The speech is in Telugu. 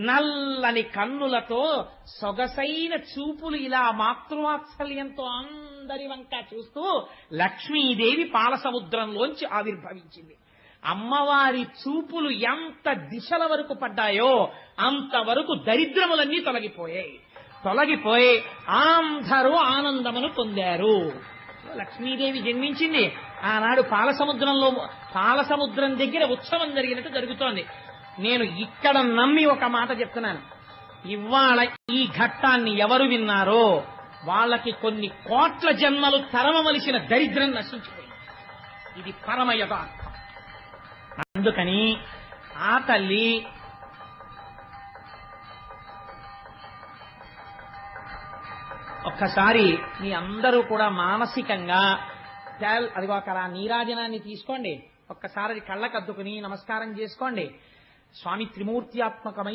నల్లని కన్నులతో సొగసైన చూపులు ఇలా మాతృవాత్సల్యంతో అందరి వంక చూస్తూ లక్ష్మీదేవి పాలసముద్రంలోంచి ఆవిర్భవించింది. అమ్మవారి చూపులు ఎంత దిశల వరకు పడ్డాయో అంతవరకు దరిద్రములన్నీ తొలగిపోయి అందరూ ఆనందమును పొందారు. లక్ష్మీదేవి జన్మించింది. ఆనాడు పాలసముద్రం దగ్గర ఉత్సవం జరిగినట్టు జరుగుతోంది. నేను ఇక్కడ నమ్మి ఒక మాట చెప్తున్నాను. ఇవాళ ఈ ఘట్టాన్ని ఎవరు విన్నారో వాళ్ళకి కొన్ని కోట్ల జన్మలు తరమవలసిన దరిద్రం నశించిపోయింది. ఇది పరమ యథార్థం. అందుకని ఆ తల్లి ఒక్కసారి మీ అందరూ కూడా మానసికంగా అదిగో అక్కడ నీరాజనాన్ని తీసుకోండి, ఒక్కసారి అది కళ్ళకద్దుకుని నమస్కారం చేసుకోండి. స్వామి త్రిమూర్త్యాత్మకమై